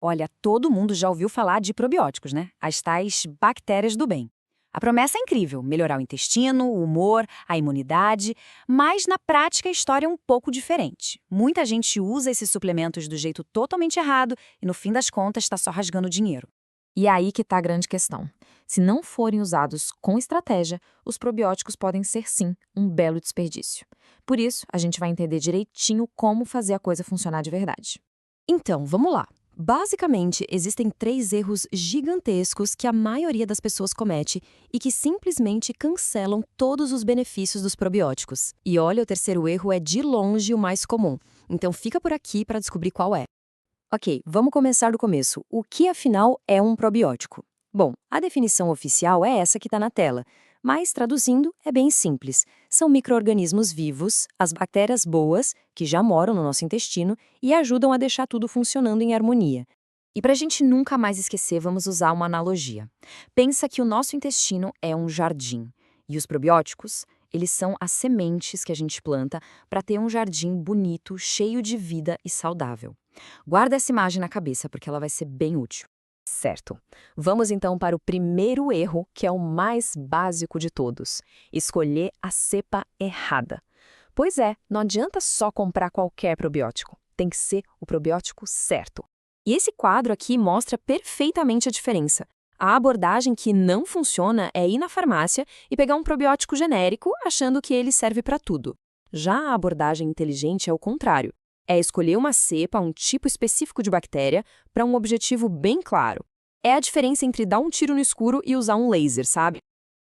Olha, todo mundo já ouviu falar de probióticos, né? As tais bactérias do bem. A promessa é incrível, melhorar o intestino, o humor, a imunidade, mas na prática a história é um pouco diferente. Muita gente usa esses suplementos do jeito totalmente errado e no fim das contas está só rasgando dinheiro. E é aí que está a grande questão. Se não forem usados com estratégia, os probióticos podem ser sim um belo desperdício. Por isso, a gente vai entender direitinho como fazer a coisa funcionar de verdade. Então, vamos lá. Basicamente, existem 3 erros gigantescos que a maioria das pessoas comete e que simplesmente cancelam todos os benefícios dos probióticos. E olha, o terceiro erro é de longe o mais comum. Então fica por aqui para descobrir qual é. Ok, vamos começar do começo. O que afinal é um probiótico? Bom, a definição oficial é essa que está na tela, mas traduzindo é bem simples. São micro-organismos vivos, as bactérias boas, que já moram no nosso intestino e ajudam a deixar tudo funcionando em harmonia. E para a gente nunca mais esquecer, vamos usar uma analogia. Pensa que o nosso intestino é um jardim e os probióticos, eles são as sementes que a gente planta para ter um jardim bonito, cheio de vida e saudável. Guarda essa imagem na cabeça porque ela vai ser bem útil. Certo. Vamos então para o primeiro erro, que é o mais básico de todos: escolher a cepa errada. Pois é, não adianta só comprar qualquer probiótico. Tem que ser o probiótico certo. E esse quadro aqui mostra perfeitamente a diferença. A abordagem que não funciona é ir na farmácia e pegar um probiótico genérico achando que ele serve para tudo. Já a abordagem inteligente é o contrário. É escolher uma cepa, um tipo específico de bactéria, para um objetivo bem claro. É a diferença entre dar um tiro no escuro e usar um laser, sabe?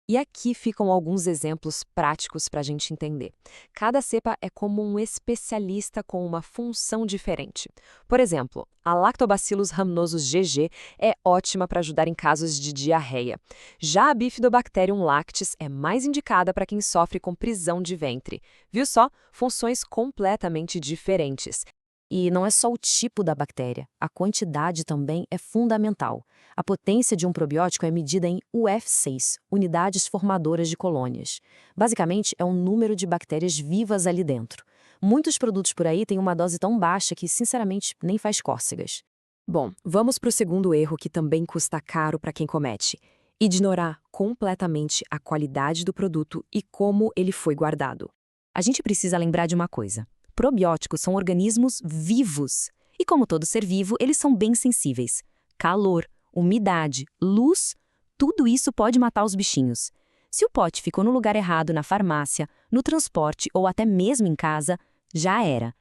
E aqui ficam alguns exemplos práticos para a gente entender. Cada cepa é como um especialista com uma função diferente. Por exemplo, a Lactobacillus rhamnosus GG é ótima para ajudar em casos de diarreia. Já a Bifidobacterium lactis é mais indicada para quem sofre com prisão de ventre. Viu só? Funções completamente diferentes. E não é só o tipo da bactéria, a quantidade também é fundamental. A potência de um probiótico é medida em UF6, unidades formadoras de colônias. Basicamente, é um número de bactérias vivas ali dentro. Muitos produtos por aí têm uma dose tão baixa que, sinceramente, nem faz cócegas. Bom, vamos para o segundo erro que também custa caro para quem comete: ignorar completamente a qualidade do produto e como ele foi guardado. A gente precisa lembrar de uma coisa: probióticos são organismos vivos. E como todo ser vivo, eles são bem sensíveis. Calor, umidade, luz, tudo isso pode matar os bichinhos. Se o pote ficou no lugar errado na farmácia, no transporte ou até mesmo em casa, já era.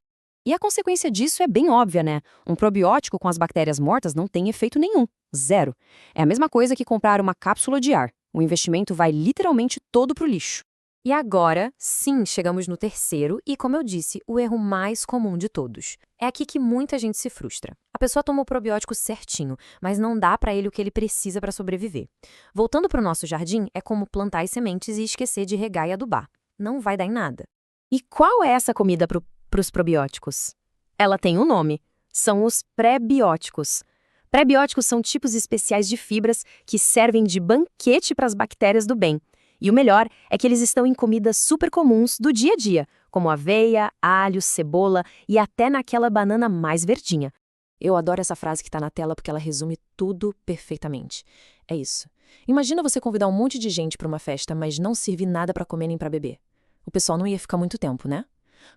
E a consequência disso é bem óbvia, né? Um probiótico com as bactérias mortas não tem efeito nenhum. Zero. É a mesma coisa que comprar uma cápsula de ar. O investimento vai literalmente todo pro lixo. E agora, sim, chegamos no terceiro e, como eu disse, o erro mais comum de todos. É aqui que muita gente se frustra. A pessoa toma o probiótico certinho, mas não dá para ele o que ele precisa para sobreviver. Voltando para o nosso jardim, é como plantar as sementes e esquecer de regar e adubar. Não vai dar em nada. E qual é essa comida para os probióticos? Ela tem um nome. São os pré-bióticos. Pré-bióticos são tipos especiais de fibras que servem de banquete para as bactérias do bem. E o melhor é que eles estão em comidas super comuns do dia a dia, como aveia, alho, cebola e até naquela banana mais verdinha. Eu adoro essa frase que está na tela porque ela resume tudo perfeitamente. É isso. Imagina você convidar um monte de gente para uma festa, mas não servir nada para comer nem para beber. O pessoal não ia ficar muito tempo, né?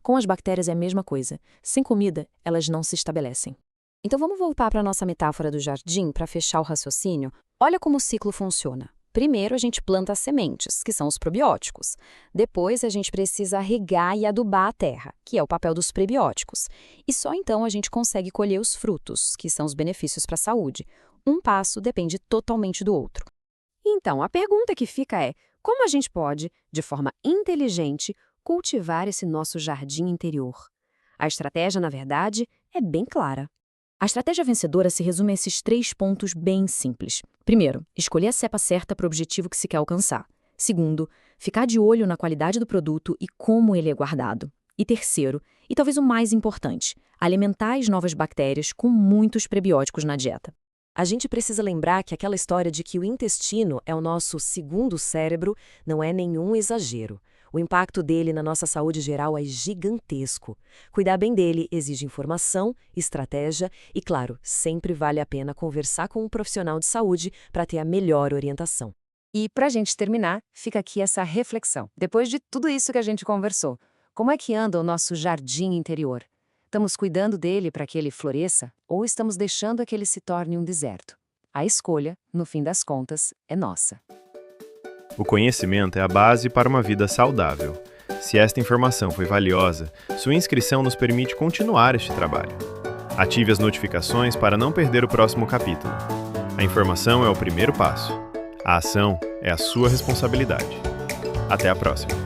Com as bactérias é a mesma coisa. Sem comida, elas não se estabelecem. Então vamos voltar para a nossa metáfora do jardim para fechar o raciocínio. Olha como o ciclo funciona. Primeiro, a gente planta as sementes, que são os probióticos. Depois, a gente precisa regar e adubar a terra, que é o papel dos prebióticos. E só então a gente consegue colher os frutos, que são os benefícios para a saúde. Um passo depende totalmente do outro. Então, a pergunta que fica é: como a gente pode, de forma inteligente, cultivar esse nosso jardim interior? A estratégia, na verdade, é bem clara. A estratégia vencedora se resume a esses 3 pontos bem simples. Primeiro, escolher a cepa certa para o objetivo que se quer alcançar. Segundo, ficar de olho na qualidade do produto e como ele é guardado. E terceiro, e talvez o mais importante, alimentar as novas bactérias com muitos prebióticos na dieta. A gente precisa lembrar que aquela história de que o intestino é o nosso segundo cérebro não é nenhum exagero. O impacto dele na nossa saúde geral é gigantesco. Cuidar bem dele exige informação, estratégia e, claro, sempre vale a pena conversar com um profissional de saúde para ter a melhor orientação. E para a gente terminar, fica aqui essa reflexão. Depois de tudo isso que a gente conversou, como é que anda o nosso jardim interior? Estamos cuidando dele para que ele floresça ou estamos deixando que ele se torne um deserto? A escolha, no fim das contas, é nossa. O conhecimento é a base para uma vida saudável. Se esta informação foi valiosa, sua inscrição nos permite continuar este trabalho. Ative as notificações para não perder o próximo capítulo. A informação é o primeiro passo. A ação é a sua responsabilidade. Até a próxima.